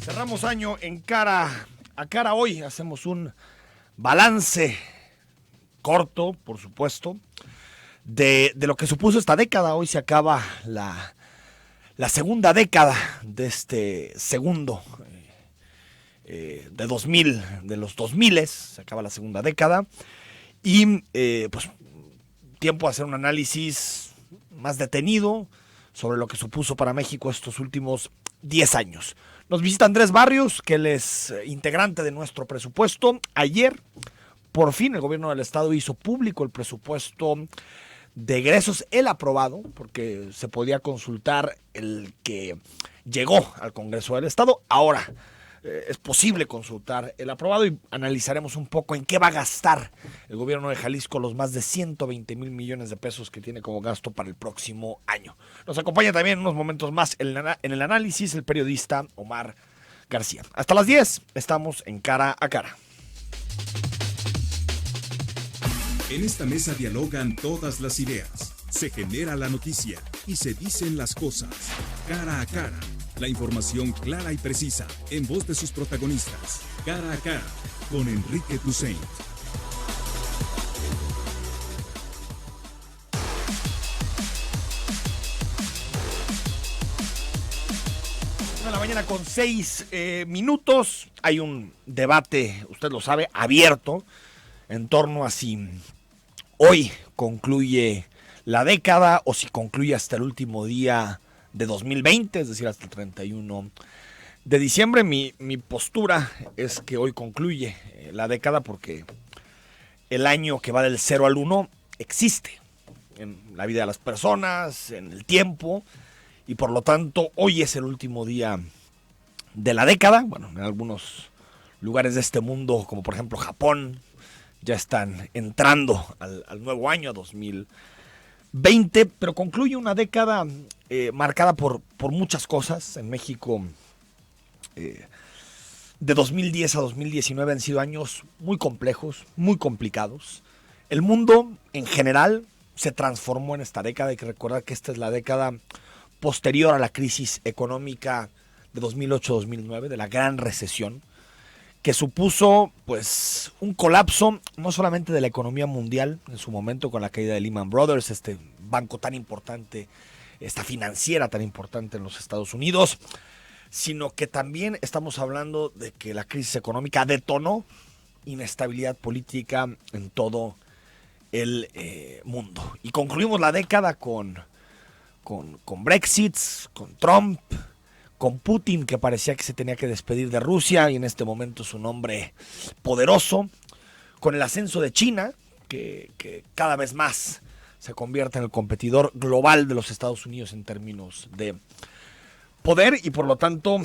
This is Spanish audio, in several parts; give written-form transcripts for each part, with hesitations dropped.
Cerramos año en cara a cara hoy. Hacemos un balance corto, por supuesto, de lo que supuso esta década. Hoy se acaba la segunda década de este segundo de 2000, de los 2000, se acaba la segunda década. Y pues tiempo a hacer un análisis más detenido sobre lo que supuso para México estos últimos 10 años. Nos visita Andrés Barrios, que él es integrante de nuestro presupuesto. Ayer, por fin, el gobierno del estado hizo público el presupuesto de egresos, el aprobado, porque se podía consultar el que llegó al Congreso del estado. Ahora es posible consultar el aprobado y analizaremos un poco en qué va a gastar el gobierno de Jalisco los más de 120 mil millones de pesos que tiene como gasto para el próximo año. Nos acompaña también en unos momentos más en el análisis el periodista Omar García. Hasta las 10 estamos en Cara a Cara. En esta mesa dialogan todas las ideas, se genera la noticia y se dicen las cosas. Cara a Cara. La información clara y precisa, en voz de sus protagonistas. Cara a Cara, con Enrique Tusain. De la mañana con 6 minutos. Hay un debate, usted lo sabe, abierto en torno a si hoy concluye la década o si concluye hasta el último día de 2020, es decir, hasta el 31 de diciembre. Mi postura es que hoy concluye la década porque el año que va del 0 al 1 existe en la vida de las personas, en el tiempo, y por lo tanto hoy es el último día de la década. Bueno, en algunos lugares de este mundo, como por ejemplo Japón, ya están entrando al nuevo año, a 2020, pero concluye una década marcada por muchas cosas. En México, de 2010 a 2019 han sido años muy complejos, muy complicados. El mundo en general se transformó en esta década. Hay que recordar que esta es la década posterior a la crisis económica de 2008-2009, de la gran recesión, que supuso pues un colapso no solamente de la economía mundial en su momento con la caída de Lehman Brothers, este banco tan importante, esta financiera tan importante en los Estados Unidos, sino que también estamos hablando de que la crisis económica detonó inestabilidad política en todo el mundo. Y concluimos la década con Brexit, con Trump, con Putin, que parecía que se tenía que despedir de Rusia y en este momento es un hombre poderoso, con el ascenso de China, que cada vez más se convierte en el competidor global de los Estados Unidos en términos de poder, y por lo tanto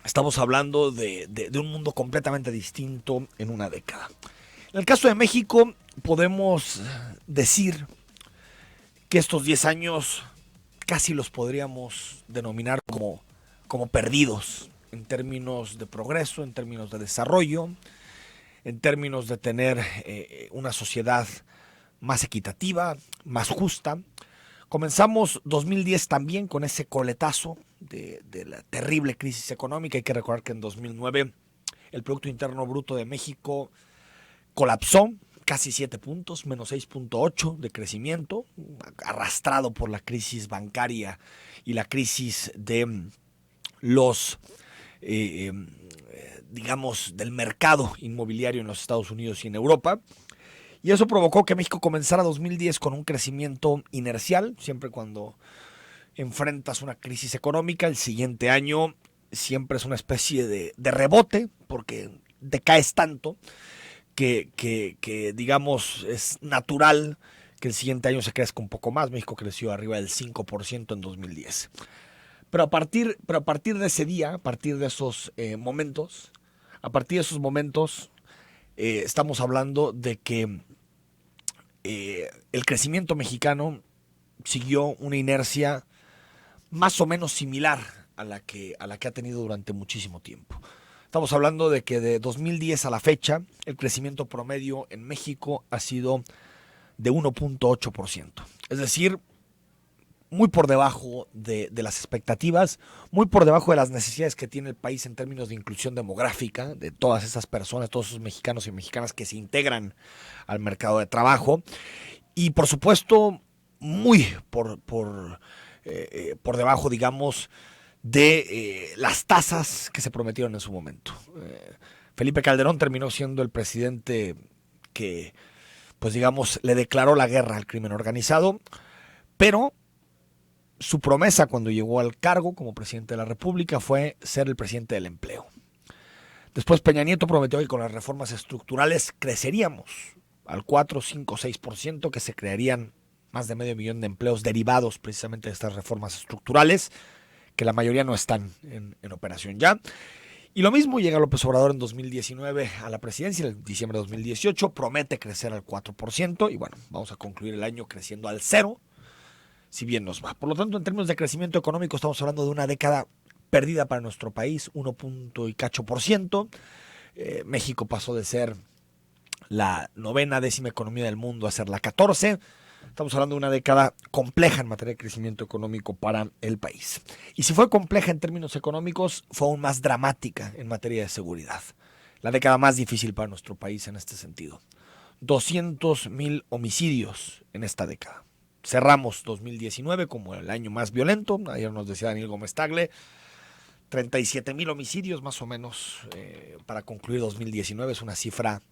estamos hablando de un mundo completamente distinto en una década. En el caso de México podemos decir que estos 10 años casi los podríamos denominar como perdidos en términos de progreso, en términos de desarrollo, en términos de tener una sociedad más equitativa, más justa. Comenzamos 2010 también con ese coletazo de la terrible crisis económica. Hay que recordar que en 2009 el Producto Interno Bruto de México colapsó, casi 7 puntos, menos 6.8 de crecimiento, arrastrado por la crisis bancaria y la crisis de los, digamos, del mercado inmobiliario en los Estados Unidos y en Europa. Y eso provocó que México comenzara 2010 con un crecimiento inercial. Siempre cuando enfrentas una crisis económica, el siguiente año siempre es una especie de rebote, porque decaes tanto que digamos, es natural que el siguiente año se crezca un poco más. México creció arriba del 5% en 2010. Pero a partir de ese día, a partir de esos momentos, estamos hablando de que el crecimiento mexicano siguió una inercia más o menos similar a la que ha tenido durante muchísimo tiempo. Estamos hablando de que de 2010 a la fecha, el crecimiento promedio en México ha sido de 1.8%. Es decir, muy por debajo de las expectativas, muy por debajo de las necesidades que tiene el país en términos de inclusión demográfica, de todas esas personas, todos esos mexicanos y mexicanas que se integran al mercado de trabajo. Y por supuesto, muy por debajo, digamos, de las tasas que se prometieron en su momento. Felipe Calderón terminó siendo el presidente que, pues digamos, le declaró la guerra al crimen organizado, pero su promesa cuando llegó al cargo como presidente de la República fue ser el presidente del empleo. Después Peña Nieto prometió que con las reformas estructurales creceríamos al 4, 5, 6%, que se crearían más de 500,000 de empleos derivados precisamente de estas reformas estructurales, que la mayoría no están en operación ya. Y lo mismo llega López Obrador en 2019 a la presidencia, en diciembre de 2018, promete crecer al 4%, y bueno, vamos a concluir el año creciendo al 0%, si bien nos va. Por lo tanto, en términos de crecimiento económico, estamos hablando de una década perdida para nuestro país, 1,y cacho%. México pasó de ser la 9ª, 10ª economía del mundo a ser la 14. Estamos hablando de una década compleja en materia de crecimiento económico para el país. Y si fue compleja en términos económicos, fue aún más dramática en materia de seguridad. La década más difícil para nuestro país en este sentido. 200,000 homicidios en esta década. Cerramos 2019 como el año más violento. Ayer nos decía Daniel Gómez Tagle, 37,000 homicidios más o menos para concluir 2019. Es una cifra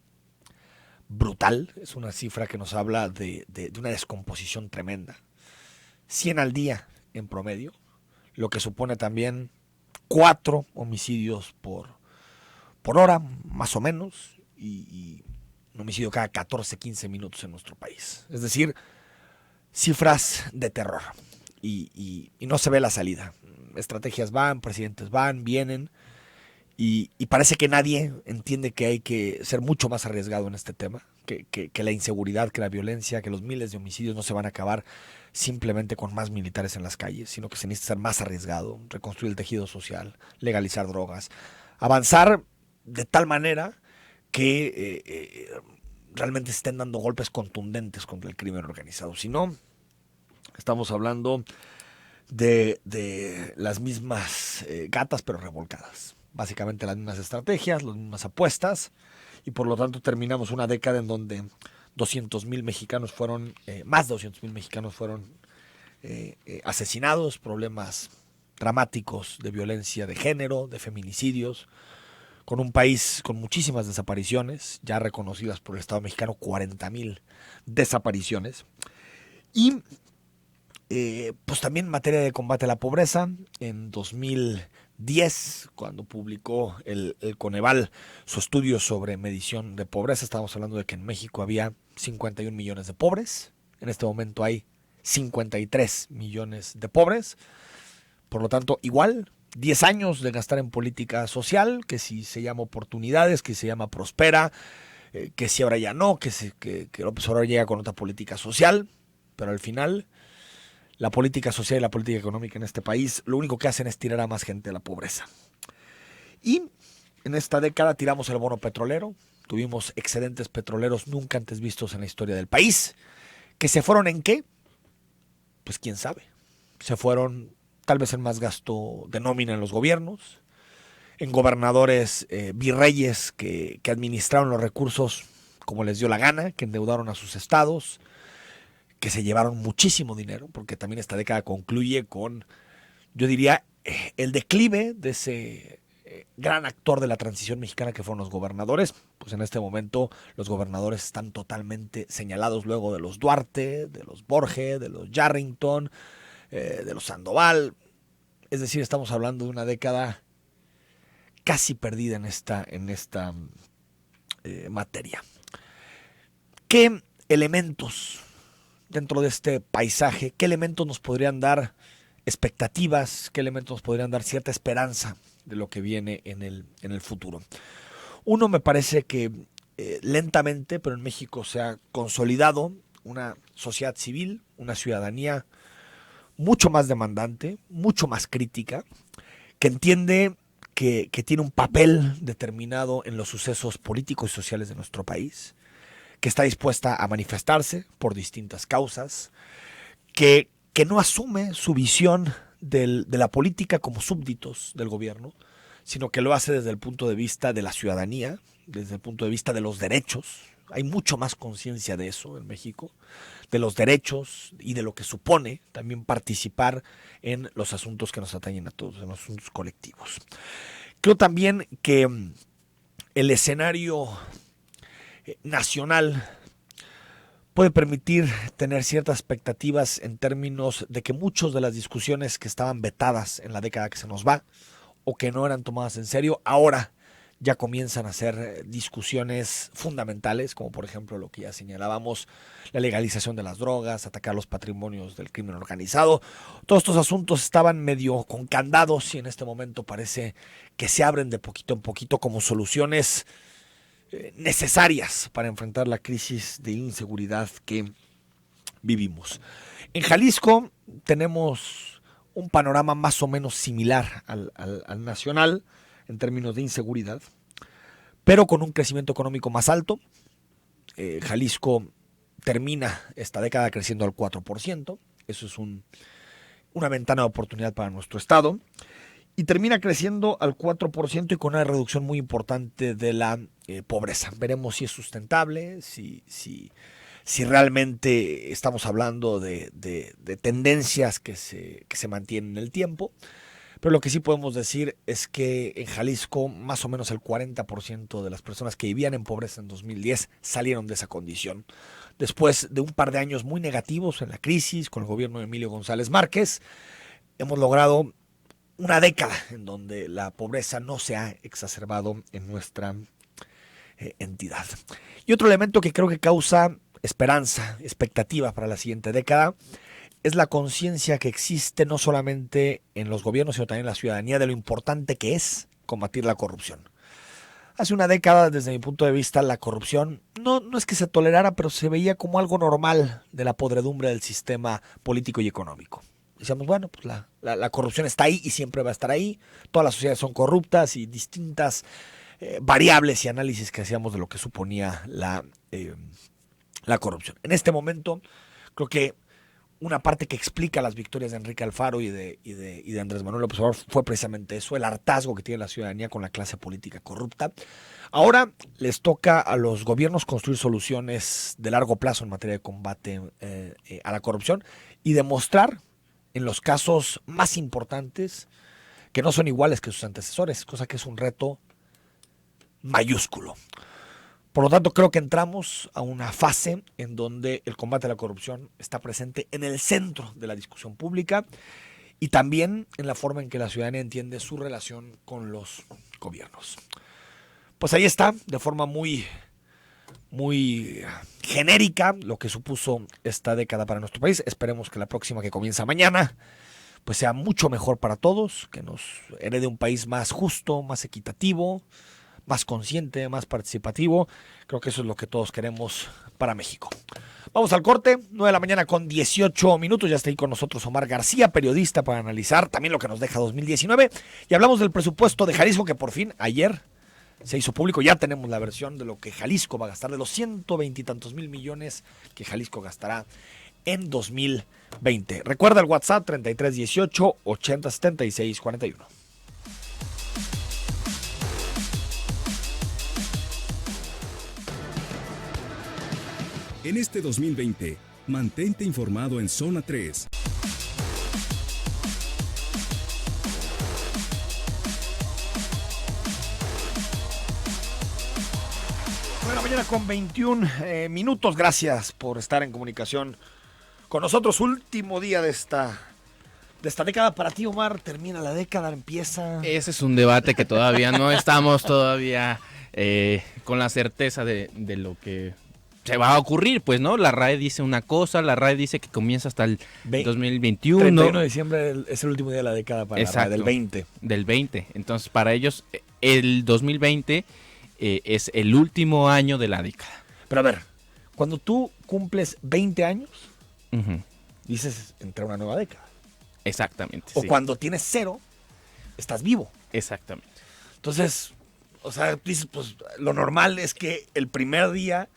brutal, es una cifra que nos habla de una descomposición tremenda. 100 al día en promedio, lo que supone también 4 homicidios por hora, más o menos, y un homicidio cada 14, 15 minutos en nuestro país. Es decir, cifras de terror y no se ve la salida. Estrategias van, presidentes van, vienen y parece que nadie entiende que hay que ser mucho más arriesgado en este tema, que la inseguridad, que la violencia, que los miles de homicidios no se van a acabar simplemente con más militares en las calles, sino que se necesita ser más arriesgado, reconstruir el tejido social, legalizar drogas, avanzar de tal manera que realmente se estén dando golpes contundentes contra el crimen organizado. Si no, estamos hablando de las mismas gatas pero revolcadas. Básicamente las mismas estrategias, las mismas apuestas, y por lo tanto terminamos una década en donde 200,000 mexicanos fueron, más de 200,000 mexicanos fueron asesinados, problemas dramáticos de violencia de género, de feminicidios, con un país con muchísimas desapariciones, ya reconocidas por el Estado mexicano, 40,000 desapariciones. Y pues también en materia de combate a la pobreza, en 2010, cuando publicó el Coneval su estudio sobre medición de pobreza, estábamos hablando de que en México había 51 millones de pobres. En este momento hay 53 millones de pobres. Por lo tanto, igual, 10 años de gastar en política social, que si se llama oportunidades, que se llama prospera, que si ahora ya no, que López Obrador llega con otra política social, pero al final la política social y la política económica en este país lo único que hacen es tirar a más gente a la pobreza. Y en esta década tiramos el bono petrolero, tuvimos excedentes petroleros nunca antes vistos en la historia del país, que se fueron ¿en qué? Pues quién sabe. Se fueron tal vez en más gasto de nómina en los gobiernos, en gobernadores virreyes que administraron los recursos como les dio la gana, que endeudaron a sus estados, que se llevaron muchísimo dinero, porque también esta década concluye con, yo diría, el declive de ese gran actor de la transición mexicana que fueron los gobernadores. Pues en este momento los gobernadores están totalmente señalados luego de los Duarte, de los Borges, de los Yarrington, de los Sandoval. Es decir, estamos hablando de una década casi perdida en esta materia. ¿Qué elementos dentro de este paisaje, qué elementos nos podrían dar expectativas, qué elementos nos podrían dar cierta esperanza de lo que viene en el futuro? Uno, me parece que lentamente, pero en México se ha consolidado una sociedad civil, una ciudadanía mucho más demandante, mucho más crítica, que entiende que tiene un papel determinado en los sucesos políticos y sociales de nuestro país, que está dispuesta a manifestarse por distintas causas, que que no asume su visión de la política como súbditos del gobierno, sino que lo hace desde el punto de vista de la ciudadanía, desde el punto de vista de los derechos. Hay mucho más conciencia de eso en México, de los derechos y de lo que supone también participar en los asuntos que nos atañen a todos, en los asuntos colectivos. Creo también que el escenario nacional puede permitir tener ciertas expectativas en términos de que muchas de las discusiones que estaban vetadas en la década que se nos va o que no eran tomadas en serio, ahora ya comienzan a ser discusiones fundamentales, como por ejemplo lo que ya señalábamos, la legalización de las drogas, atacar los patrimonios del crimen organizado. Todos estos asuntos estaban medio con candados y en este momento parece que se abren de poquito en poquito como soluciones necesarias para enfrentar la crisis de inseguridad que vivimos. En Jalisco tenemos un panorama más o menos similar al nacional en términos de inseguridad, pero con un crecimiento económico más alto. Jalisco termina esta década creciendo al 4%, eso es una ventana de oportunidad para nuestro estado, y termina creciendo al 4% y con una reducción muy importante de la pobreza. Veremos si es sustentable, si realmente estamos hablando de tendencias que se mantienen en el tiempo. Pero lo que sí podemos decir es que en Jalisco más o menos el 40% de las personas que vivían en pobreza en 2010 salieron de esa condición. Después de un par de años muy negativos en la crisis con el gobierno de Emilio González Márquez, hemos logrado una década en donde la pobreza no se ha exacerbado en nuestra entidad. Y otro elemento que creo que causa esperanza, expectativa para la siguiente década, es la conciencia que existe no solamente en los gobiernos, sino también en la ciudadanía de lo importante que es combatir la corrupción. Hace una década, desde mi punto de vista, la corrupción no es que se tolerara, pero se veía como algo normal de la podredumbre del sistema político y económico. Decíamos, bueno, pues la corrupción está ahí y siempre va a estar ahí. Todas las sociedades son corruptas y distintas variables y análisis que hacíamos de lo que suponía la corrupción. En este momento, creo que una parte que explica las victorias de Enrique Alfaro y de Andrés Manuel López Obrador fue precisamente eso, el hartazgo que tiene la ciudadanía con la clase política corrupta. Ahora les toca a los gobiernos construir soluciones de largo plazo en materia de combate a la corrupción y demostrar en los casos más importantes que no son iguales que sus antecesores, cosa que es un reto mayúsculo. Por lo tanto, creo que entramos a una fase en donde el combate a la corrupción está presente en el centro de la discusión pública y también en la forma en que la ciudadanía entiende su relación con los gobiernos. Pues ahí está, de forma muy genérica, lo que supuso esta década para nuestro país. Esperemos que la próxima, que comienza mañana, pues sea mucho mejor para todos, que nos herede un país más justo, más equitativo, más consciente, más participativo. Creo que eso es lo que todos queremos para México. Vamos al corte, 9 de la mañana con 18 minutos. Ya está ahí con nosotros Omar García, periodista, para analizar también lo que nos deja 2019. Y hablamos del presupuesto de Jalisco, que por fin ayer se hizo público. Ya tenemos la versión de lo que Jalisco va a gastar, de los 120 y tantos mil millones que Jalisco gastará en 2020. Recuerda el WhatsApp 3318 80 76 41. En este 2020, mantente informado en Zona 3. Bueno, mañana con 21 minutos. Gracias por estar en comunicación con nosotros. Último día de esta década. Para ti, Omar, termina la década, empieza. Ese es un debate que todavía no estamos con la certeza de lo que se va a ocurrir, pues, ¿no? La RAE dice una cosa, la RAE dice que comienza hasta el 2021. 31 de diciembre es el último día de la década para Exacto, la RAE, del 20. Del 20. Entonces, para ellos, el 2020 es el último año de la década. Pero a ver, cuando tú cumples 20 años, Uh-huh. dices, entra una nueva década. Exactamente. O sí. cuando tienes 0, estás vivo. Exactamente. Entonces, o sea, dices, pues lo normal es que el primer día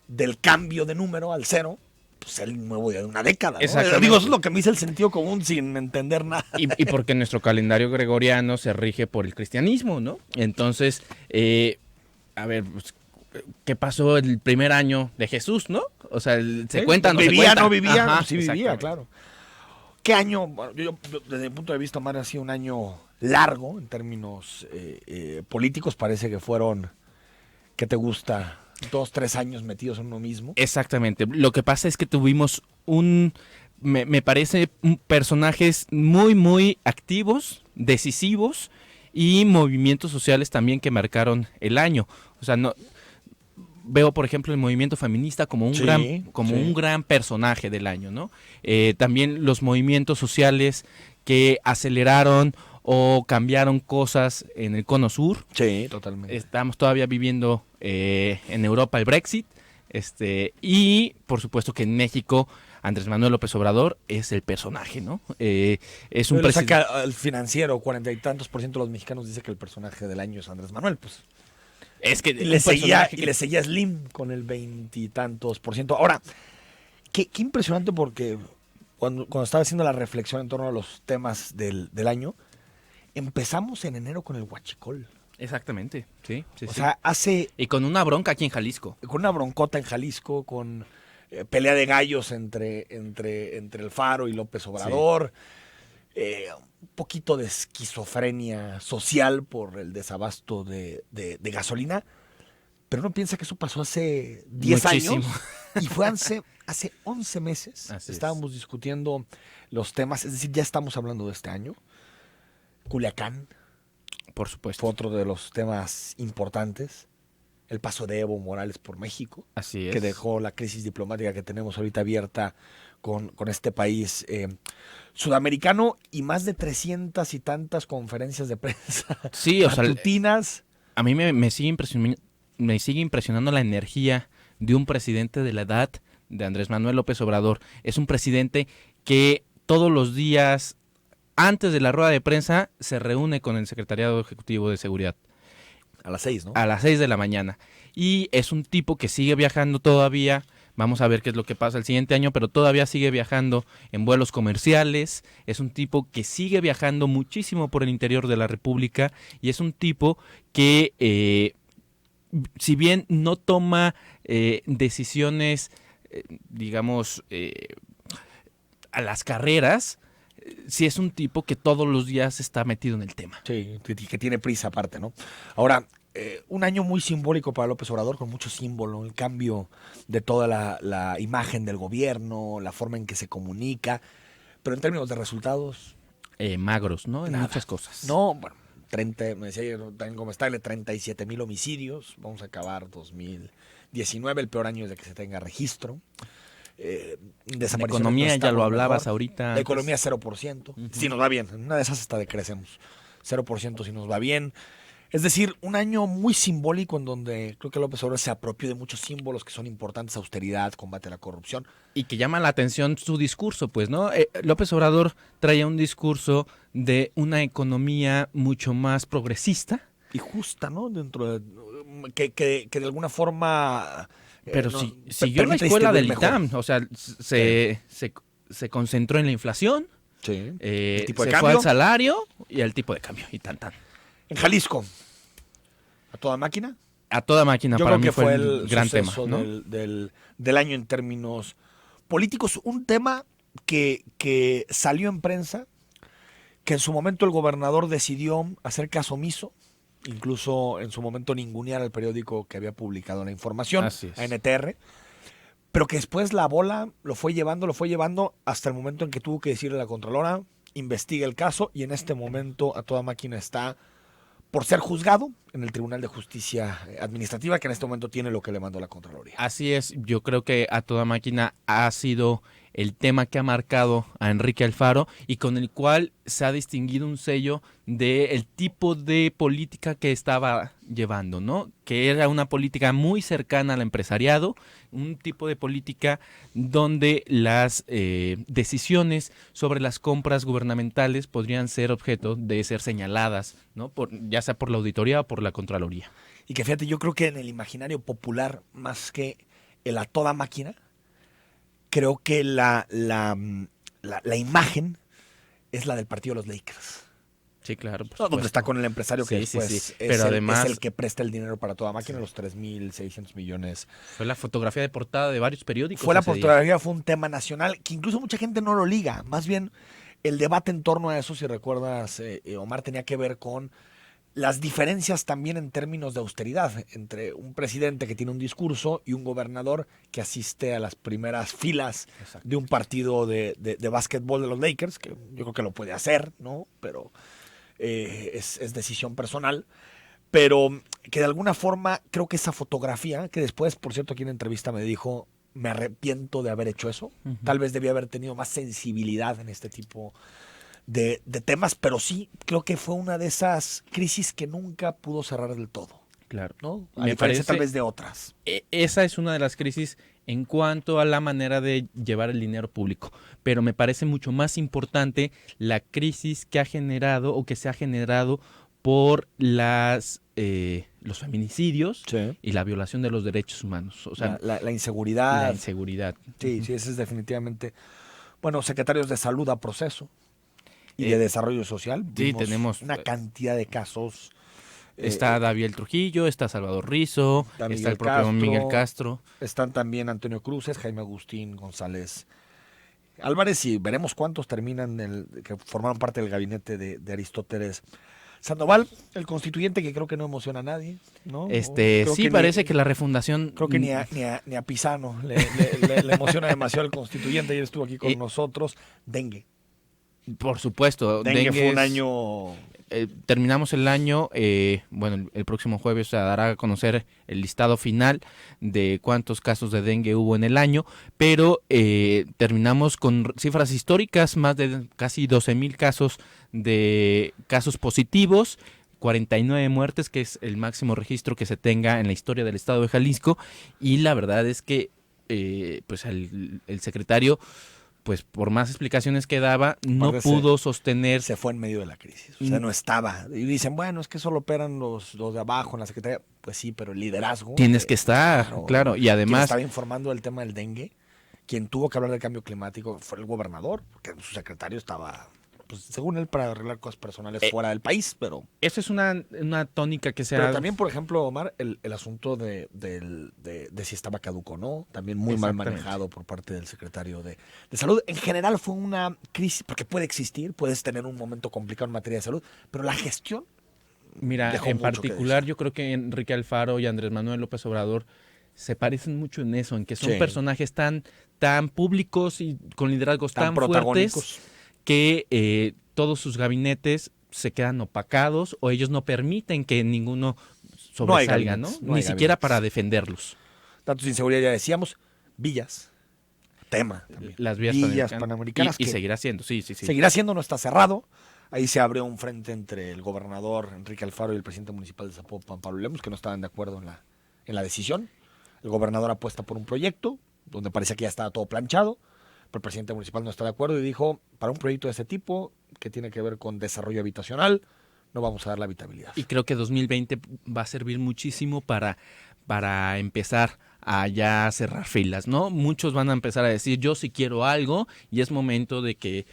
del cambio de número al 0 pues, el nuevo día de una década, ¿no? Exactamente. Digo, eso es lo que me dice el sentido común sin entender nada. Y porque nuestro calendario gregoriano se rige por el cristianismo, ¿no? Entonces, a ver, pues, ¿qué pasó el primer año de Jesús, no? O sea, ¿se cuenta o no se ¿Vivía, cuenta? no vivía? Ajá, Sí vivía, exactamente. claro. ¿Qué año? Bueno, yo, desde mi punto de vista, Omar, ha sido un año largo en términos políticos. Parece que fueron, ¿qué te gusta? 2, 3 años metidos en uno mismo. Exactamente. Lo que pasa es que tuvimos me parece, personajes muy, muy activos, decisivos y movimientos sociales también que marcaron el año. O sea, no veo, por ejemplo, el movimiento feminista como un gran personaje del año, ¿no? También los movimientos sociales que aceleraron o cambiaron cosas en el Cono Sur. Sí, totalmente. Estamos todavía viviendo en Europa el Brexit, y por supuesto que en México Andrés Manuel López Obrador es el personaje, ¿no? Es un presidente. Saca el Financiero, 40 y tantos % de los mexicanos dice que el personaje del año es Andrés Manuel, pues. Es que Y le seguía Slim con el 20 y tantos %. Ahora, qué impresionante, porque cuando estaba haciendo la reflexión en torno a los temas del año, empezamos en enero con el huachicol. Exactamente, sí. O sea, y con una bronca aquí en Jalisco. con una broncota en Jalisco, con pelea de gallos entre el Faro y López Obrador, un poquito de esquizofrenia social por el desabasto de gasolina, pero uno piensa que eso pasó hace 10 Muchísimo. años y fue hace 11 meses. Así Estábamos discutiendo los temas, es decir, ya estamos hablando de este año. Culiacán Por supuesto. fue otro de los temas importantes. El paso de Evo Morales por México, Así es. que dejó la crisis diplomática que tenemos ahorita abierta con este país sudamericano, y más de 300 y tantas conferencias de prensa Sí, o sea, matutinas. a mí me sigue impresionando la energía de un presidente de la edad de Andrés Manuel López Obrador. Es un presidente que todos los días, antes de la rueda de prensa, se reúne con el Secretariado Ejecutivo de Seguridad. A las 6, ¿no? A las 6 de la mañana. Y es un tipo que sigue viajando todavía. Vamos a ver qué es lo que pasa el siguiente año, pero todavía sigue viajando en vuelos comerciales. Es un tipo que sigue viajando muchísimo por el interior de la República, y es un tipo que, si bien no toma decisiones, digamos, a las carreras, sí es un tipo que todos los días está metido en el tema. Sí, que tiene prisa aparte, ¿no? Ahora, un año muy simbólico para López Obrador, con mucho símbolo, el cambio de toda la imagen del gobierno, la forma en que se comunica, pero en términos de resultados, Magros, ¿no? En nada. muchas cosas. No, bueno, me decía ayer también como está, 37,000 homicidios, vamos a acabar 2019, el peor año desde que se tenga registro. La economía, ya lo hablabas ahorita. La economía 0%, si nos va bien, en una de esas hasta decrecemos, 0% si nos va bien. Es decir, un año muy simbólico en donde creo que López Obrador se apropió de muchos símbolos que son importantes: austeridad, combate a la corrupción. Y que llama la atención su discurso, pues, ¿no? López Obrador traía un discurso de una economía mucho más progresista. Y justa, ¿no? Dentro de que de alguna forma... Pero no, siguió la permite escuela del distribuir mejor. ITAM, o sea, se concentró en la inflación, Sí. El tipo de se fue cambio. al salario y al tipo de cambio, y tan. En Jalisco, a toda máquina. A toda máquina, Yo para creo mí que fue el gran tema, suceso ¿no? del año en términos políticos. Un tema que salió en prensa, que en su momento el gobernador decidió hacer caso omiso, incluso en su momento ningunear al periódico que había publicado la información, Así es. a NTR, pero que después la bola lo fue llevando hasta el momento en que tuvo que decirle a la Contralora: investiga el caso, y en este momento a toda máquina está por ser juzgado en el Tribunal de Justicia Administrativa, que en este momento tiene lo que le mandó la Contraloría. Así es, yo creo que a toda máquina ha sido el tema que ha marcado a Enrique Alfaro, y con el cual se ha distinguido un sello del tipo de política que estaba llevando, ¿no? Que era una política muy cercana al empresariado, un tipo de política donde las decisiones sobre las compras gubernamentales podrían ser objeto de ser señaladas, ¿no? Ya sea por la auditoría o por la Contraloría. Y que fíjate, yo creo que en el imaginario popular, más que el a toda máquina, creo que la imagen es la del partido de los Lakers. Sí, claro. Donde está con el empresario que sí, después sí. Pero además, es el que presta el dinero para toda máquina, los 3.600 millones. Fue la fotografía de portada de varios periódicos. Fue la fotografía, fue un tema nacional que incluso mucha gente no lo liga. Más bien, el debate en torno a eso, si recuerdas, Omar, tenía que ver con las diferencias también en términos de austeridad entre un presidente que tiene un discurso y un gobernador que asiste a las primeras filas de un partido de básquetbol de los Lakers, que yo creo que lo puede hacer, ¿no? Pero es decisión personal. Pero que de alguna forma creo que esa fotografía, que después, por cierto, aquí en entrevista me dijo, me arrepiento de haber hecho eso. Uh-huh. Tal vez debía haber tenido más sensibilidad en este tipo de temas, pero sí creo que fue una de esas crisis que nunca pudo cerrar del todo. Claro. ¿No? A diferencia tal vez de otras. Esa es una de las crisis en cuanto a la manera de llevar el dinero público. Pero me parece mucho más importante la crisis que ha generado o que se ha generado por los feminicidios y la violación de los derechos humanos. O sea, la inseguridad. La inseguridad. Sí, sí, ese es definitivamente. Bueno, secretarios de salud a proceso y de desarrollo social. Sí, tenemos una cantidad de casos. Está David Trujillo, está Salvador Rizo, está el propio Miguel Castro. Están también Antonio Cruces, Jaime Agustín González Álvarez, y veremos cuántos terminan que formaron parte del gabinete de Aristóteles Sandoval, el constituyente, que creo que no emociona a nadie, ¿no? Sí, parece que la refundación... Creo que ni a Pisano le emociona demasiado el constituyente. Ayer estuvo aquí con nosotros. Dengue. Por supuesto. Dengue fue un año... terminamos el año, bueno, el próximo jueves se dará a conocer el listado final de cuántos casos de dengue hubo en el año, pero terminamos con cifras históricas, más de casi 12,000 casos de casos positivos, 49 muertes, que es el máximo registro que se tenga en la historia del estado de Jalisco, y la verdad es que pues el secretario, pues por más explicaciones que daba, no pudo sostener. Se fue en medio de la crisis, o sea, no estaba. Y dicen, bueno, es que solo operan los de abajo en la Secretaría. Pues sí, pero el liderazgo. Tienes que estar, claro. Y además. Quien estaba informando del tema del dengue, quien tuvo que hablar del cambio climático fue el gobernador, porque su secretario estaba, pues según él, para arreglar cosas personales fuera del país, pero... Eso es una tónica que se ha... Pero también, por ejemplo, Omar, el asunto de si estaba caduco o no, también muy mal manejado por parte del secretario de Salud. En general fue una crisis, porque puede existir, puedes tener un momento complicado en materia de salud, pero la gestión... Mira, en particular yo creo que Enrique Alfaro y Andrés Manuel López Obrador se parecen mucho en eso, en que son personajes tan públicos y con liderazgos tan fuertes que todos sus gabinetes se quedan opacados o ellos no permiten que ninguno sobresalga, ¿no? Ni siquiera para defenderlos. Datos de inseguridad ya decíamos, villas, tema también. Las villas panamericanas. Y seguirá siendo, sí. Seguirá siendo, no está cerrado. Ahí se abrió un frente entre el gobernador Enrique Alfaro y el presidente municipal de Zapopan, Pablo Lemus, que no estaban de acuerdo en la decisión. El gobernador apuesta por un proyecto donde parecía que ya estaba todo planchado, pero el presidente municipal no está de acuerdo y dijo, para un proyecto de ese tipo, que tiene que ver con desarrollo habitacional, no vamos a dar la habitabilidad. Y creo que 2020 va a servir muchísimo para empezar a ya cerrar filas, ¿no? Muchos van a empezar a decir, yo sí quiero algo, y es momento de que...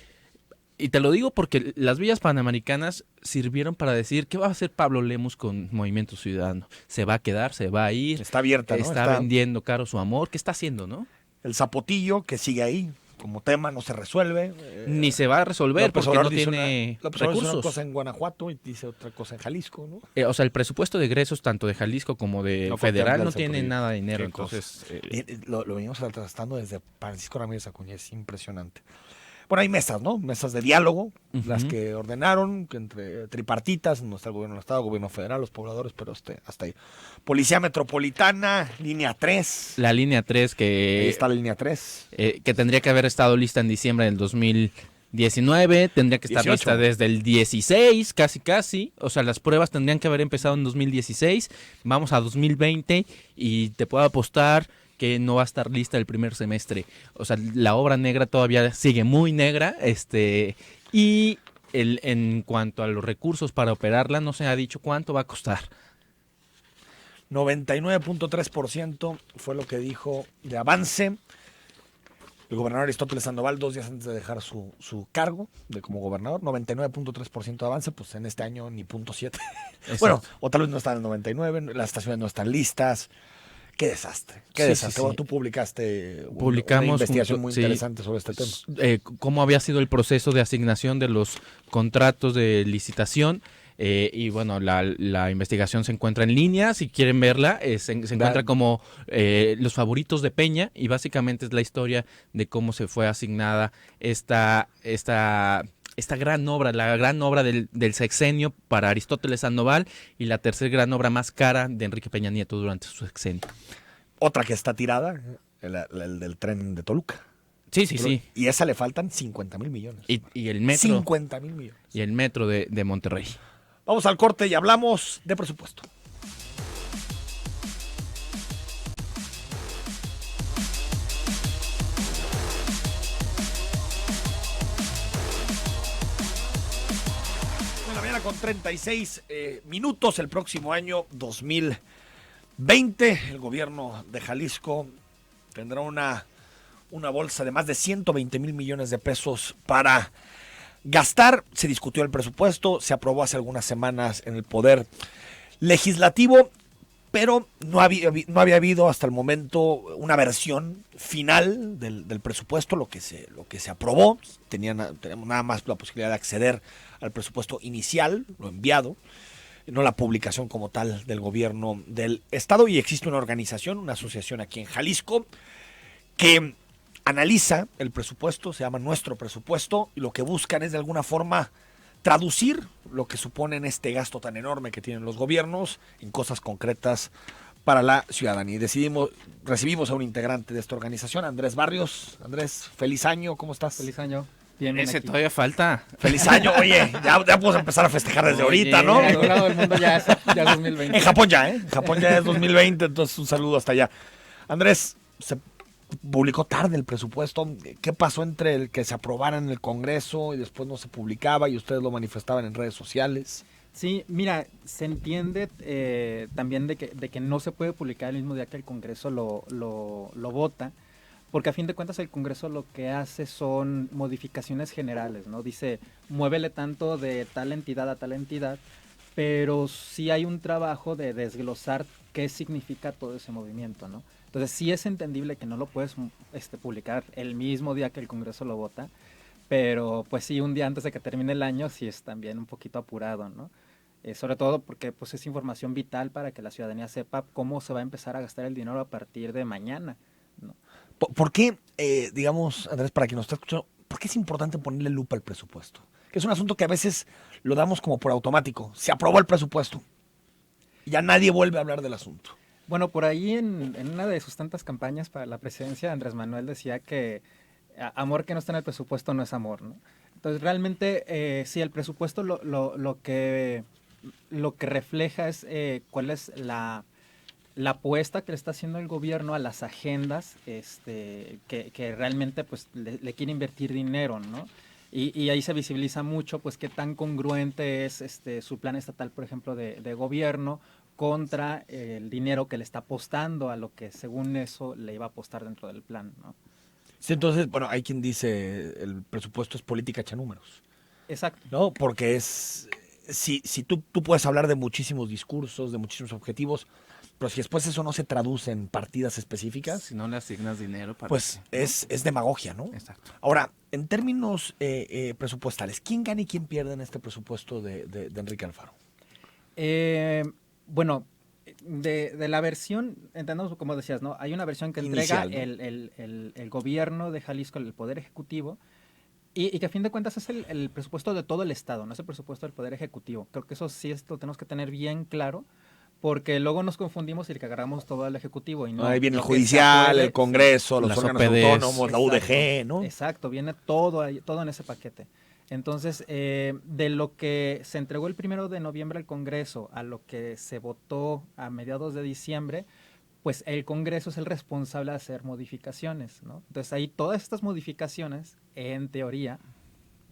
Y te lo digo porque las villas panamericanas sirvieron para decir, ¿qué va a hacer Pablo Lemus con Movimiento Ciudadano? ¿Se va a quedar? ¿Se va a ir? Está abierta, ¿no? Está vendiendo caro su amor. ¿Qué está haciendo, no? El zapotillo que sigue ahí como tema no se resuelve. Ni se va a resolver porque no tiene recursos. Dice una cosa en Guanajuato y dice otra cosa en Jalisco, ¿no? O sea, el presupuesto de egresos tanto de Jalisco como de federal no tiene nada de dinero. Entonces, lo venimos tratando desde Francisco Ramírez Acuña, es impresionante. Bueno, hay mesas, ¿no? Mesas de diálogo, las que ordenaron, que entre tripartitas, no está el gobierno del Estado, el gobierno federal, los pobladores, pero hasta ahí. Policía Metropolitana, línea 3. La línea 3 que... Ahí está la línea 3. Que tendría que haber estado lista en diciembre del 2019, tendría que estar 18. Lista desde el 16, casi. O sea, las pruebas tendrían que haber empezado en 2016. Vamos a 2020 y te puedo apostar que no va a estar lista el primer semestre. O sea, la obra negra todavía sigue muy negra, y en cuanto a los recursos para operarla, no se ha dicho cuánto va a costar. 99.3% fue lo que dijo de avance. El gobernador Aristóteles Sandoval, 2 días antes de dejar su cargo de como gobernador, 99.3% de avance, pues en este año ni 0.7. Bueno, o tal vez no están en el 99, las estaciones no están listas. Qué desastre, qué desastre. Sí. Bueno, tú publicaste Publicamos una investigación muy sí, interesante sobre este tema. Cómo había sido el proceso de asignación de los contratos de licitación. Y bueno, la investigación se encuentra en línea. Si quieren verla, se encuentra como Los favoritos de Peña. Y básicamente es la historia de cómo se fue asignada esta gran obra, la gran obra del sexenio para Aristóteles Sandoval y la tercera gran obra más cara de Enrique Peña Nieto durante su sexenio. Otra que está tirada, el del tren de Toluca. Sí. Y a esa le faltan 50,000 millones. Y el metro. 50,000 millones. Y el metro de Monterrey. Vamos al corte y hablamos de presupuesto. De la mañana con 36 minutos, el próximo año 2020, el gobierno de Jalisco tendrá una bolsa de más de 120,000 millones de pesos para gastar. Se discutió el presupuesto, se aprobó hace algunas semanas en el Poder Legislativo, pero no había habido hasta el momento una versión final del presupuesto. Lo que se aprobó, teníamos nada más la posibilidad de acceder al presupuesto inicial, lo enviado, no la publicación como tal del gobierno del estado. Y existe una organización, una asociación aquí en Jalisco, que analiza el presupuesto, se llama Nuestro Presupuesto, y lo que buscan es de alguna forma traducir lo que supone este gasto tan enorme que tienen los gobiernos en cosas concretas para la ciudadanía. Y recibimos a un integrante de esta organización, Andrés Barrios. Andrés, feliz año, ¿cómo estás? Feliz año. Bien Ese aquí. todavía falta. Feliz año, oye, ya podemos empezar a festejar desde ahorita, ¿no? En algún lado del mundo ya es 2020. En Japón ya, En Japón ya es 2020, entonces un saludo hasta allá. Andrés, se publicó tarde el presupuesto. ¿Qué pasó entre el que se aprobara en el Congreso y después no se publicaba y ustedes lo manifestaban en redes sociales? Sí, mira, se entiende también de que no se puede publicar el mismo día que el Congreso lo vota, porque a fin de cuentas el Congreso lo que hace son modificaciones generales, ¿no? Dice, muévele tanto de tal entidad a tal entidad, pero sí hay un trabajo de desglosar qué significa todo ese movimiento, ¿no? Entonces sí es entendible que no lo puedes publicar el mismo día que el Congreso lo vota, pero pues sí, un día antes de que termine el año sí es también un poquito apurado, ¿no? Sobre todo porque pues es información vital para que la ciudadanía sepa cómo se va a empezar a gastar el dinero a partir de mañana, ¿no? ¿Por qué, digamos, Andrés, para quien nos está escuchando, por qué es importante ponerle lupa al presupuesto? Que es un asunto que a veces lo damos como por automático. Se aprobó el presupuesto y ya nadie vuelve a hablar del asunto. Bueno, por ahí en una de sus tantas campañas para la presidencia, Andrés Manuel decía que amor que no está en el presupuesto no es amor, ¿no? Entonces, realmente, sí, el presupuesto lo que refleja es cuál es la apuesta que le está haciendo el gobierno a las agendas que realmente pues le quiere invertir dinero, ¿no? Y ahí se visibiliza mucho pues qué tan congruente es su plan estatal, por ejemplo, de gobierno contra el dinero que le está apostando a lo que según eso le iba a apostar dentro del plan, ¿no? Sí, entonces, bueno, hay quien dice el presupuesto es política hecha números. Exacto. ¿No? Porque es, si tú puedes hablar de muchísimos discursos, de muchísimos objetivos, pero si después eso no se traduce en partidas específicas, Si no le asignas dinero para pues que, ¿no? es demagogia, ¿no? Exacto. Ahora, en términos presupuestales, ¿quién gana y quién pierde en este presupuesto de Enrique Alfaro? Bueno, de la versión, entendamos como decías, ¿no? Hay una versión que entrega Inicial, ¿no? el gobierno de Jalisco, el Poder Ejecutivo, y que a fin de cuentas es el presupuesto de todo el Estado, no es el presupuesto del Poder Ejecutivo. Creo que eso sí lo tenemos que tener bien claro, porque luego nos confundimos y que agarramos todo el Ejecutivo. Y no, Ahí viene el lo que se judicial, apruebe, el Congreso, los las órganos OPDs. autónomos, la UDG, ¿no? Exacto, viene todo ahí, todo en ese paquete. Entonces, de lo que se entregó el 1 de noviembre al Congreso a lo que se votó a mediados de diciembre, pues el Congreso es el responsable de hacer modificaciones, ¿no? Entonces ahí todas estas modificaciones, en teoría,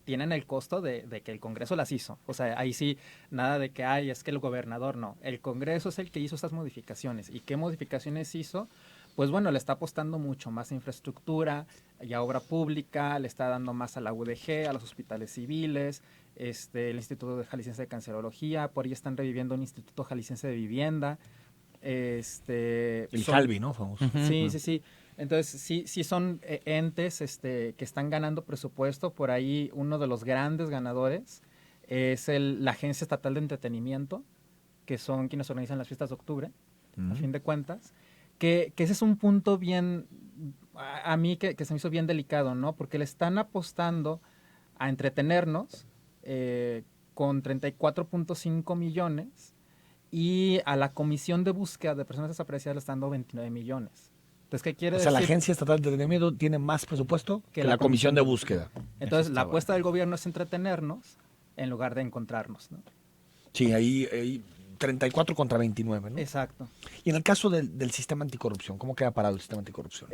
tienen el costo de que el Congreso las hizo. O sea, ahí sí, nada de que, es que el gobernador no. El Congreso es el que hizo estas modificaciones. ¿Y qué modificaciones hizo? pues bueno, le está apostando mucho más a infraestructura y a obra pública, le está dando más a la UDG, a los hospitales civiles, el Instituto de Jalisciense de Cancerología, por ahí están reviviendo un Instituto Jalisciense de Vivienda. El Calvi, ¿no? Famoso. Sí. Entonces, sí son entes que están ganando presupuesto. Por ahí uno de los grandes ganadores es la Agencia Estatal de Entretenimiento, que son quienes organizan las fiestas de octubre, a fin de cuentas. Que ese es un punto bien, a mí que se me hizo bien delicado, ¿no? Porque le están apostando a entretenernos con 34.5 millones y a la Comisión de Búsqueda de Personas Desaparecidas le están dando 29 millones. Entonces, ¿qué quiere decir? O sea, la Agencia Estatal de Entretenimiento tiene más presupuesto que la Comisión de Búsqueda. Entonces, la apuesta del gobierno es entretenernos en lugar de encontrarnos, ¿no? Sí, ahí 34 contra 29, ¿no? Exacto. Y en el caso del sistema anticorrupción, ¿cómo queda parado el sistema anticorrupción?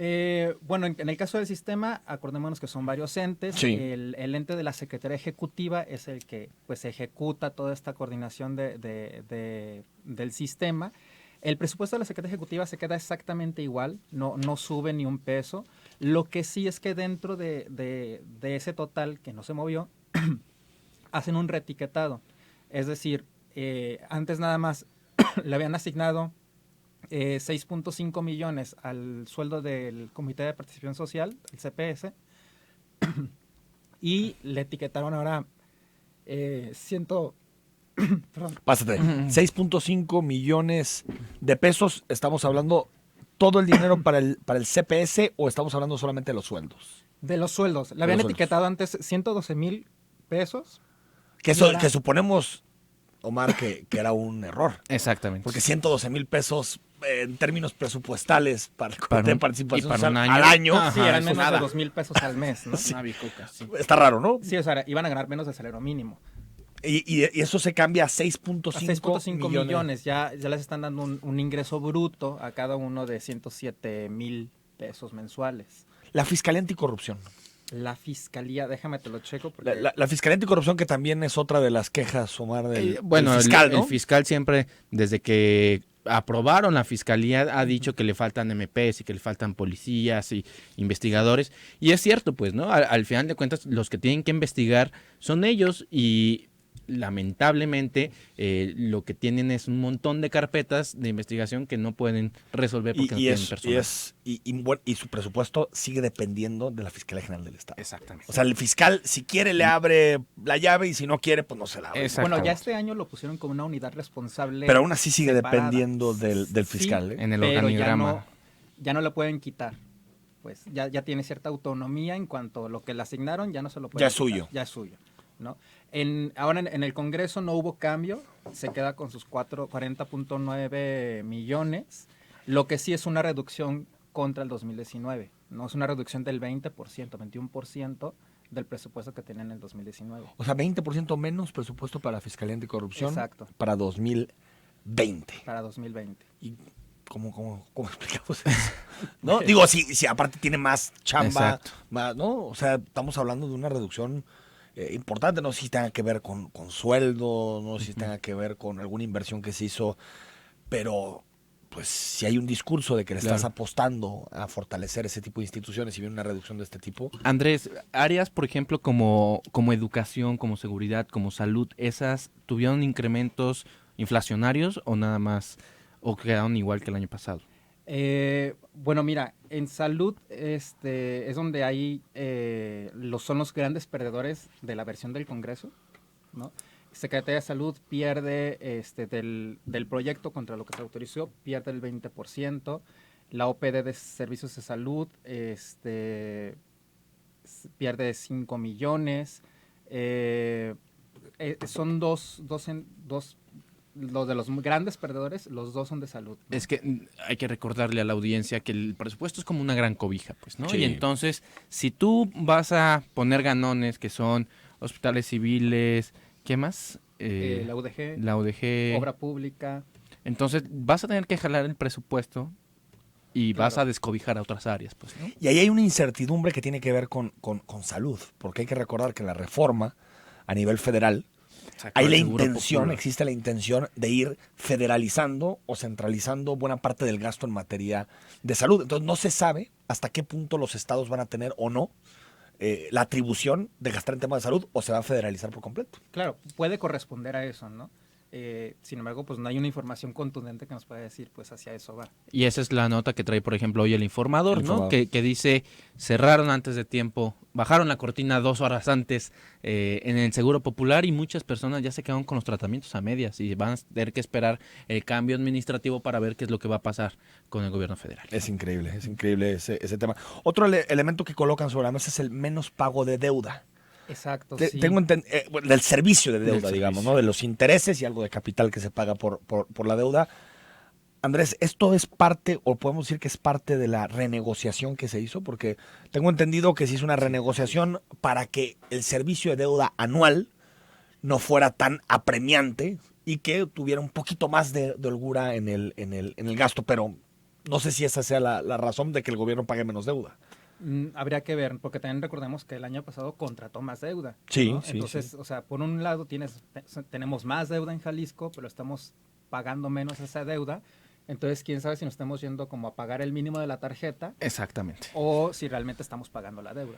Bueno, en el caso del sistema, acordémonos que son varios entes. Sí. El ente de la Secretaría Ejecutiva es el que pues ejecuta toda esta coordinación del sistema. El presupuesto de la Secretaría Ejecutiva se queda exactamente igual, no sube ni un peso. Lo que sí es que dentro de ese total que no se movió, hacen un reetiquetado. Es decir, antes nada más le habían asignado 6.5 millones al sueldo del Comité de Participación Social, el CPS, y le etiquetaron ahora Pásate, 6.5 millones de pesos, ¿estamos hablando todo el dinero para el CPS o estamos hablando solamente de los sueldos? De los sueldos. Le habían etiquetado antes 112,000 pesos. Que suponemos, Omar, que era un error. Exactamente. Porque 112,000 pesos en términos presupuestales para el Comité de Participación Social al año. Ajá, sí, eran menos nada. de 2,000 pesos al mes, ¿no? Una bicoca, sí. Está raro, ¿no? Sí, o sea, iban a ganar menos del salario mínimo. Y eso se cambia a A 6.5 millones. Ya les están dando un ingreso bruto a cada uno de 107,000 pesos mensuales. La Fiscalía Anticorrupción. La Fiscalía, déjame te lo checo. Porque... La Fiscalía Anticorrupción, que también es otra de las quejas, Omar, del fiscal, ¿no? El fiscal siempre, desde que aprobaron la Fiscalía, ha dicho que le faltan MPs y que le faltan policías y investigadores. Y es cierto, pues, ¿no? Al final de cuentas, los que tienen que investigar son ellos y... lamentablemente lo que tienen es un montón de carpetas de investigación que no pueden resolver porque no tienen personal. Y su presupuesto sigue dependiendo de la Fiscalía General del Estado. Exactamente. O sea, el fiscal, si quiere, le abre la llave y si no quiere, pues no se la abre. Bueno, ya este año lo pusieron como una unidad responsable. Pero aún así sigue separada. dependiendo del fiscal. Sí, en el pero organigrama. Ya no lo pueden quitar. Pues ya tiene cierta autonomía en cuanto a lo que le asignaron, ya no se lo pueden Ya es quitar. suyo. Ya es suyo, ¿no? Ahora en el Congreso no hubo cambio, se queda con sus 40.9 millones, lo que sí es una reducción contra el 2019, ¿no? Es una reducción del 20%, 21% del presupuesto que tenían en el 2019. O sea, 20% menos presupuesto para la Fiscalía Anticorrupción. Exacto. Para 2020. Para 2020. ¿Y cómo explicamos eso? ¿No? Digo, si aparte tiene más chamba, Exacto. más, ¿no? O sea, estamos hablando de una reducción importante, no sé si tenga que ver con sueldo, no sé si tenga que ver con alguna inversión que se hizo, pero pues si hay un discurso de que le estás apostando a fortalecer ese tipo de instituciones y viene una reducción de este tipo. Andrés, áreas, por ejemplo, como educación, como seguridad, como salud, ¿esas tuvieron incrementos inflacionarios o nada más, o quedaron igual que el año pasado? Bueno, mira, en salud es donde hay son los grandes perdedores de la versión del Congreso, ¿no? Secretaría de Salud pierde del proyecto contra lo que se autorizó, pierde el 20%, la OPD de Servicios de Salud pierde 5 millones, son dos los de los grandes perdedores, los dos son de salud, ¿no? Es que hay que recordarle a la audiencia que el presupuesto es como una gran cobija, pues, ¿no? Sí. Y entonces, si tú vas a poner ganones que son hospitales civiles, ¿qué más? La UDG, La UDG. obra pública. Entonces, vas a tener que jalar el presupuesto y vas a descobijar a otras áreas, pues, ¿no? Y ahí hay una incertidumbre que tiene que ver con salud, porque hay que recordar que la reforma a nivel federal Hay la Seguro intención, Popular. existe la intención de ir federalizando o centralizando buena parte del gasto en materia de salud. Entonces no se sabe hasta qué punto los estados van a tener o no la atribución de gastar en temas de salud o se va a federalizar por completo. Claro, puede corresponder a eso, ¿no? Sin embargo, pues no hay una información contundente que nos pueda decir, pues hacia eso va. Y esa es la nota que trae, por ejemplo, hoy el Informador, El ¿no? Informador. Que dice, cerraron antes de tiempo, bajaron la cortina 2 horas antes en el Seguro Popular y muchas personas ya se quedaron con los tratamientos a medias y van a tener que esperar el cambio administrativo para ver qué es lo que va a pasar con el gobierno federal. Es increíble ese tema. Otro elemento que colocan sobre la mesa es el menos pago de deuda. Exacto, sí. Tengo bueno, del servicio de deuda, Del digamos, servicio. ¿no? De los intereses y algo de capital que se paga por la deuda. Andrés, ¿esto es parte, o podemos decir que es parte de la renegociación que se hizo? Porque tengo entendido que se hizo una renegociación para que el servicio de deuda anual no fuera tan apremiante y que tuviera un poquito más de holgura en el gasto, pero no sé si esa sea la razón de que el gobierno pague menos deuda. Habría que ver, porque también recordemos que el año pasado contrató más deuda. Sí, ¿no? sí, Entonces, sí. o sea, por un lado tenemos más deuda en Jalisco, pero estamos pagando menos esa deuda. Entonces, quién sabe si nos estamos yendo como a pagar el mínimo de la tarjeta Exactamente. o si realmente estamos pagando la deuda.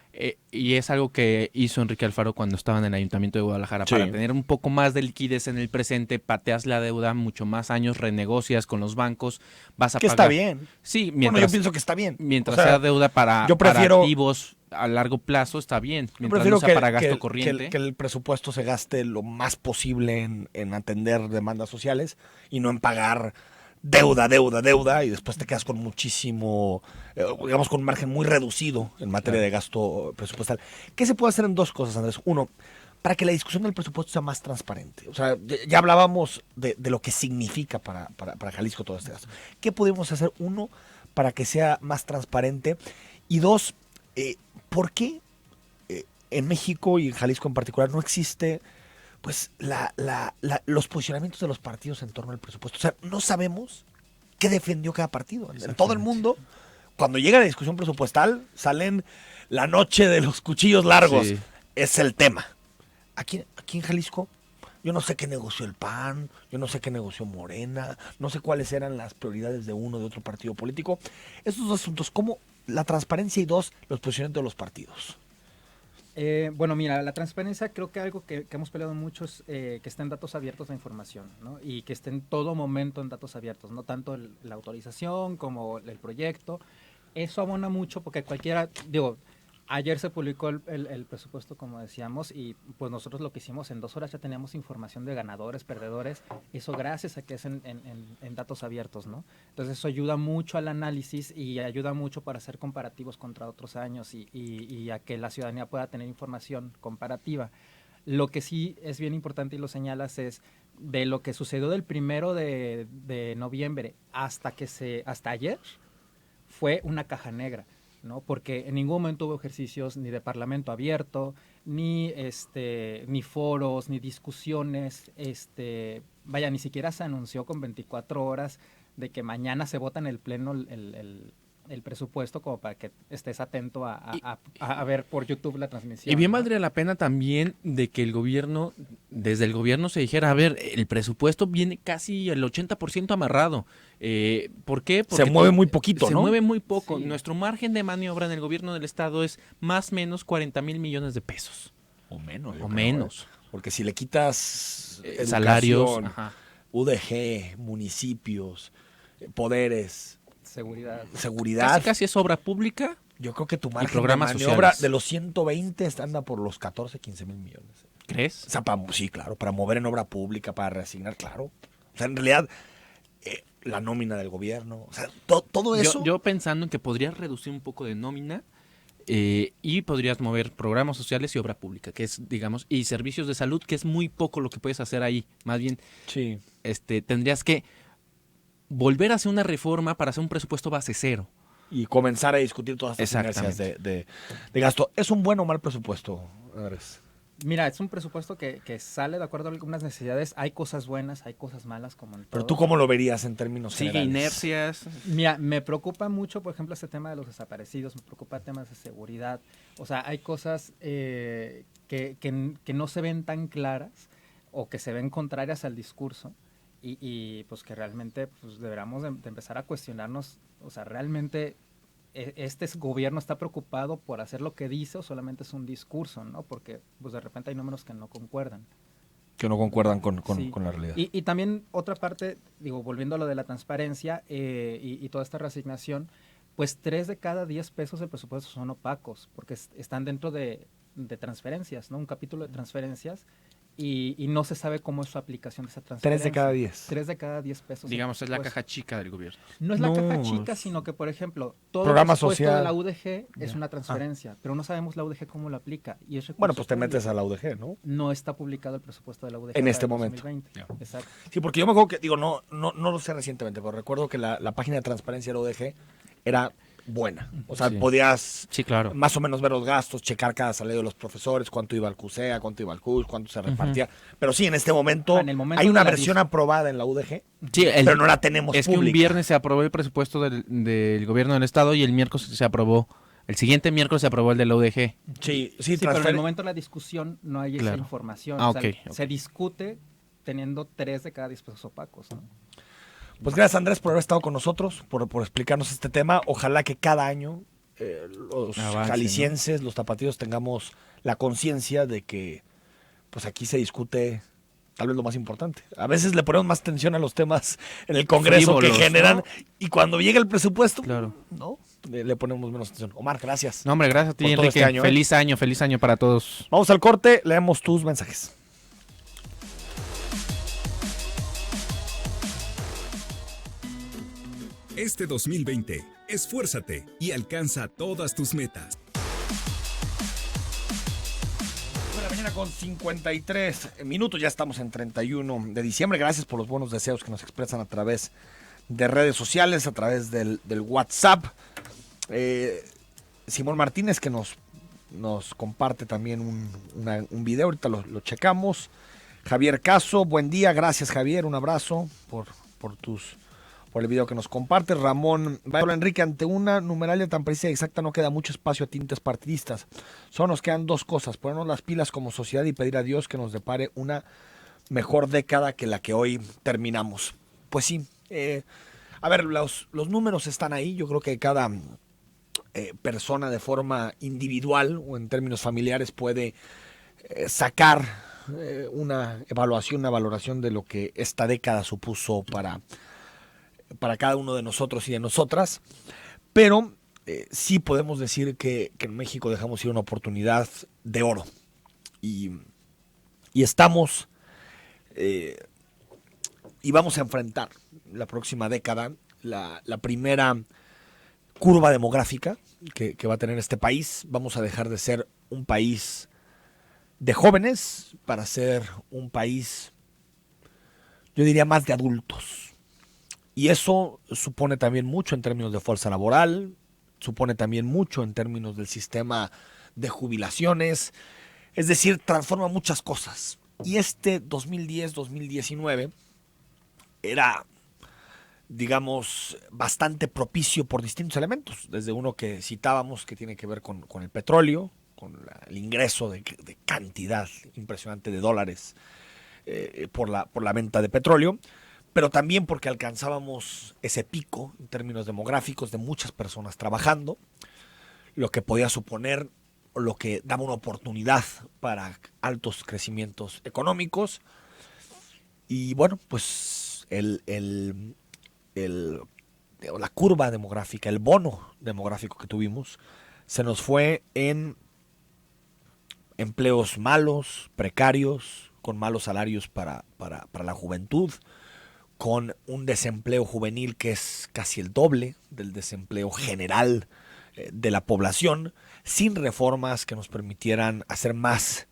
Y es algo que hizo Enrique Alfaro cuando estaba en el Ayuntamiento de Guadalajara. Sí. Para tener un poco más de liquidez en el presente, pateas la deuda mucho más años, renegocias con los bancos, vas a Que pagar. está bien. Sí, Bueno, mientras, yo pienso que está bien. mientras O sea, sea deuda para yo prefiero- activos a largo plazo, está bien. Yo Mientras prefiero no sea para gasto que corriente. que el presupuesto se gaste lo más posible en atender demandas sociales y no en pagar deuda y después te quedas con muchísimo, digamos, con un margen muy reducido en materia de gasto presupuestal. ¿Qué se puede hacer en dos cosas, Andrés? Uno, para que la discusión del presupuesto sea más transparente. O sea, ya hablábamos de lo que significa para Jalisco todo este gasto. ¿Qué podemos hacer? Uno, para que sea más transparente. Y dos, ¿por qué en México y en Jalisco en particular no existe pues los posicionamientos de los partidos en torno al presupuesto? O sea, no sabemos qué defendió cada partido. En todo el mundo, cuando llega la discusión presupuestal, salen la noche de los cuchillos largos. Sí. Es el tema. Aquí en Jalisco, yo no sé qué negoció el PAN, yo no sé qué negoció Morena, no sé cuáles eran las prioridades de uno o de otro partido político. Estos dos asuntos, ¿cómo la transparencia y dos, los posicionamientos de los partidos? Bueno, mira, la transparencia creo que algo que hemos peleado mucho es que estén datos abiertos la información, ¿no? Y que esté en todo momento en datos abiertos, no tanto la autorización como el proyecto. Eso abona mucho porque cualquiera, digo, ayer se publicó el presupuesto, como decíamos, y pues nosotros lo que hicimos en 2 horas ya teníamos información de ganadores, perdedores, eso gracias a que es en datos abiertos, ¿no? Entonces eso ayuda mucho al análisis y ayuda mucho para hacer comparativos contra otros años y a que la ciudadanía pueda tener información comparativa. Lo que sí es bien importante y lo señalas es de lo que sucedió del 1 de noviembre hasta ayer fue una caja negra, ¿no? Porque en ningún momento hubo ejercicios ni de parlamento abierto, ni foros, ni discusiones, vaya, ni siquiera se anunció con 24 horas de que mañana se vota en el pleno el presupuesto, como para que estés atento a ver por YouTube la transmisión. Y bien ¿no? valdría la pena también de que desde el gobierno se dijera, a ver, el presupuesto viene casi el 80% amarrado. ¿Por qué? Porque Se mueve muy poquito, se ¿no? mueve muy poco. Sí. Nuestro margen de maniobra en el gobierno del estado es más o menos 40,000 millones de pesos. O menos. O menos. Porque si le quitas educación, Salarios. Ajá. UDG, municipios, poderes, seguridad, Casi es obra pública. yo creo que tu margen programas de maniobra sociales. de los 120 anda por los 14, 15 mil millones. ¿Crees? O sea, sí, claro, para mover en obra pública, para reasignar, claro. O sea, en realidad, la nómina del gobierno, o sea, todo eso. Yo pensando en que podrías reducir un poco de nómina y podrías mover programas sociales y obra pública, que es, digamos, y servicios de salud, que es muy poco lo que puedes hacer ahí. Más bien, Sí. tendrías que volver a hacer una reforma para hacer un presupuesto base cero. Y comenzar a discutir todas estas inercias de gasto. ¿Es un buen o mal presupuesto, Andrés? Mira, es un presupuesto que sale de acuerdo a algunas necesidades. Hay cosas buenas, hay cosas malas, como en Pero todo. tú, ¿cómo lo verías en términos Sigue generales? inercias. Mira, me preocupa mucho, por ejemplo, este tema de los desaparecidos, me preocupa temas de seguridad. O sea, hay cosas que no se ven tan claras. o que se ven contrarias al discurso y pues que realmente pues deberíamos de empezar a cuestionarnos, o sea, realmente este gobierno está preocupado por hacer lo que dice o solamente es un discurso, ¿no? Porque pues de repente hay números que no concuerdan. Que no concuerdan con Sí. la realidad. Y también otra parte, digo, volviendo a lo de la transparencia y toda esta reasignación, pues 3 de cada 10 pesos del presupuesto son opacos, porque están dentro de transferencias, ¿no? Un capítulo de transferencias y no se sabe cómo es su aplicación de esa transferencia. 3 de cada 10. 3 de cada 10 pesos. Digamos, es la Pues, caja chica del gobierno. no es la No, caja chica, sino que, por ejemplo, todo Programa el presupuesto social. de la UDG es una transferencia, pero no sabemos la UDG cómo lo aplica. Y es Bueno, recurso pues te público. metes a la UDG, ¿no? No está publicado el presupuesto de la UDG En para este el momento. 2020. Ya. Exacto. Sí, porque yo me acuerdo que, digo, no lo sé recientemente, pero recuerdo que la página de transparencia de la UDG era buena. O sea, Sí. podías Sí, claro. más o menos ver los gastos, checar cada salario de los profesores, cuánto iba al CUSEA, cuánto iba al CUS, cuánto se repartía. Pero sí, en este momento, En el momento hay una de la versión aprobada en la UDG, Sí, pero no la tenemos es que un pública. viernes se aprobó el presupuesto del gobierno del estado y el miércoles se aprobó, el siguiente miércoles se aprobó el de la UDG. Sí, Sí, pero en el transfer- momento de la discusión no hay esa Claro. información. Ah, O sea, ok, ok. se discute teniendo 3 de cada 10 pesos opacos, ¿no? Pues gracias, Andrés, por haber estado con nosotros, por explicarnos este tema. Ojalá que cada año los Avance, jaliscienses, los tapatíos, tengamos la conciencia de que pues aquí se discute tal vez lo más importante. A veces le ponemos más atención a los temas en el Congreso Frívolos, que generan, ¿no? y cuando llega el presupuesto, Claro. ¿no? Le ponemos menos atención. Omar, gracias. No, hombre, gracias a ti, Por todo Enrique. este año, ¿eh? Feliz año para todos. Vamos al corte, leemos tus mensajes. Este 2020, esfuérzate y alcanza todas tus metas. De la mañana con 53 minutos, ya estamos en 31 de diciembre. Gracias por los buenos deseos que nos expresan a través de redes sociales, a través del WhatsApp. Simón Martínez que nos comparte también un video, ahorita lo checamos. Javier Caso, buen día, gracias Javier, un abrazo por el video que nos comparte. Ramón, hola Enrique, ante una numeralia tan precisa y exacta no queda mucho espacio a tintes partidistas. Solo nos quedan dos cosas, ponernos las pilas como sociedad y pedir a Dios que nos depare una mejor década que la que hoy terminamos. Pues sí, a ver, los números están ahí, yo creo que cada persona de forma individual o en términos familiares puede sacar una evaluación, una valoración de lo que esta década supuso para cada uno de nosotros y de nosotras, pero sí podemos decir que en México dejamos ir una oportunidad de oro y estamos y vamos a enfrentar la próxima década la primera curva demográfica que va a tener este país. Vamos a dejar de ser un país de jóvenes para ser un país, yo diría, más de adultos. Y eso supone también mucho en términos de fuerza laboral, supone también mucho en términos del sistema de jubilaciones, es decir, transforma muchas cosas. Y este 2010-2019 era, digamos, bastante propicio por distintos elementos, desde uno que citábamos que tiene que ver con el petróleo, con el ingreso de cantidad impresionante de dólares por la venta de petróleo, pero también porque alcanzábamos ese pico en términos demográficos de muchas personas trabajando, lo que podía suponer, lo que daba una oportunidad para altos crecimientos económicos. Y bueno, pues la curva demográfica, el bono demográfico que tuvimos, se nos fue en empleos malos, precarios, con malos salarios para la juventud, con un desempleo juvenil que es casi el doble del desempleo general de la población, sin reformas que nos permitieran hacer más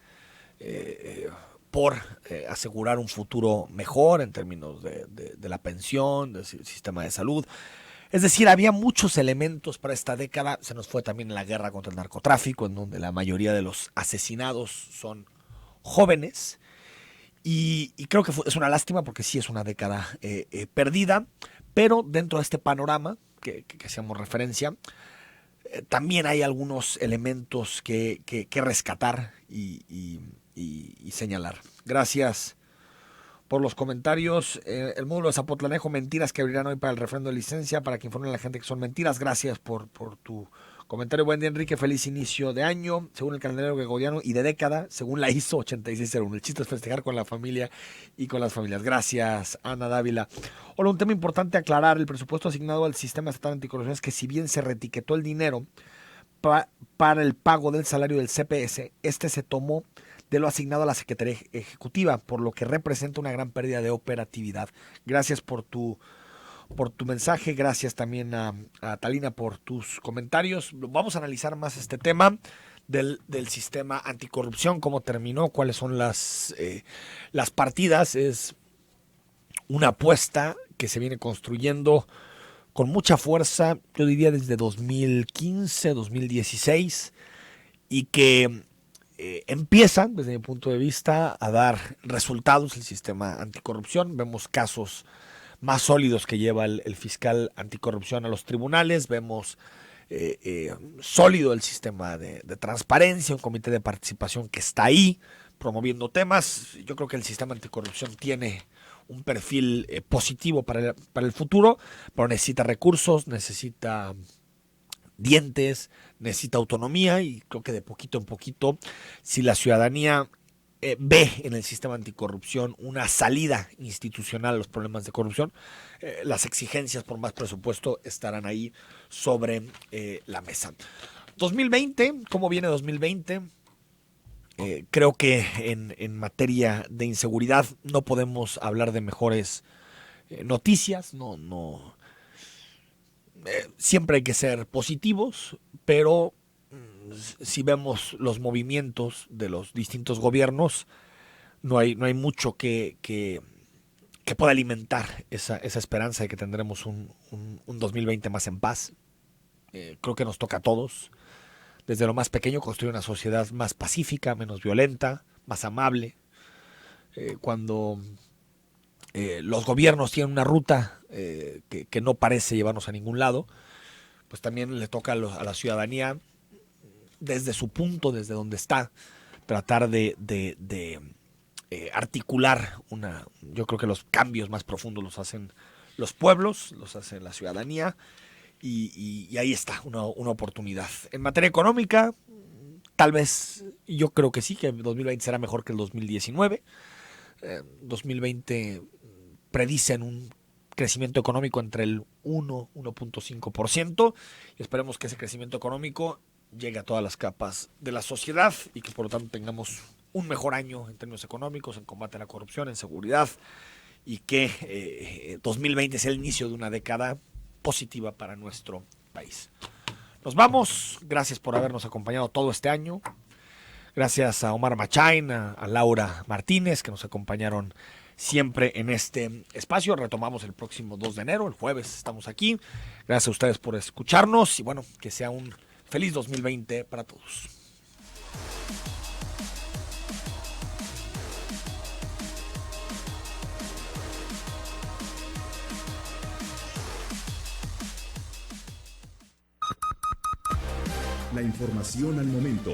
por asegurar un futuro mejor en términos de la pensión, del sistema de salud. Es decir, había muchos elementos para esta década. Se nos fue también la guerra contra el narcotráfico, en donde la mayoría de los asesinados son jóvenes. Y creo que es una lástima porque sí es una década perdida, pero dentro de este panorama que hacíamos referencia, también hay algunos elementos que rescatar y señalar. Gracias por los comentarios. El módulo de Zapotlanejo, mentiras que abrirán hoy para el refrendo de licencia, para que informen a la gente que son mentiras. Gracias por tu comentario. Buen día, Enrique. Feliz inicio de año, según el calendario gregoriano, y de década, según la ISO 8601. El chiste es festejar con la familia y con las familias. Gracias, Ana Dávila. Hola, un tema importante a aclarar. El presupuesto asignado al Sistema Estatal Anticorrupción es que, si bien se reetiquetó el dinero para el pago del salario del CPS, este se tomó de lo asignado a la Secretaría Ejecutiva, por lo que representa una gran pérdida de operatividad. Gracias por tu mensaje, gracias también a Talina por tus comentarios. Vamos a analizar más este tema del sistema anticorrupción, cómo terminó, cuáles son las partidas. Es una apuesta que se viene construyendo con mucha fuerza, yo diría desde 2015, 2016, y que empieza, desde mi punto de vista, a dar resultados el sistema anticorrupción. Vemos casos más sólidos que lleva el fiscal anticorrupción a los tribunales. Vemos sólido el sistema de transparencia, un comité de participación que está ahí promoviendo temas. Yo creo que el sistema anticorrupción tiene un perfil positivo para el futuro, pero necesita recursos, necesita dientes, necesita autonomía, y creo que de poquito en poquito, si la ciudadanía ve en el sistema anticorrupción una salida institucional a los problemas de corrupción, las exigencias por más presupuesto estarán ahí sobre la mesa. 2020, ¿cómo viene 2020? Creo que en materia de inseguridad no podemos hablar de mejores noticias, siempre hay que ser positivos, pero si vemos los movimientos de los distintos gobiernos, no hay mucho que pueda alimentar esa esperanza de que tendremos un 2020 más en paz. Creo que nos toca a todos, desde lo más pequeño, construir una sociedad más pacífica, menos violenta, más amable. Cuando los gobiernos tienen una ruta que no parece llevarnos a ningún lado, pues también le toca a la ciudadanía, desde su punto, desde donde está, tratar de articular yo creo que los cambios más profundos los hacen los pueblos, los hace la ciudadanía, y ahí está una oportunidad. En materia económica, tal vez, yo creo que sí, que el 2020 será mejor que el 2019. 2020 predicen un crecimiento económico entre el 1.5%, y esperemos que ese crecimiento económico llegue a todas las capas de la sociedad, y que por lo tanto tengamos un mejor año en términos económicos, en combate a la corrupción, en seguridad, y que 2020 sea el inicio de una década positiva para nuestro país. Nos vamos, gracias por habernos acompañado todo este año. Gracias a Omar Machain, a Laura Martínez, que nos acompañaron siempre en este espacio. Retomamos el próximo 2 de enero, el jueves estamos aquí. Gracias a ustedes por escucharnos, y bueno, que sea un feliz 2020 para todos. La información al momento,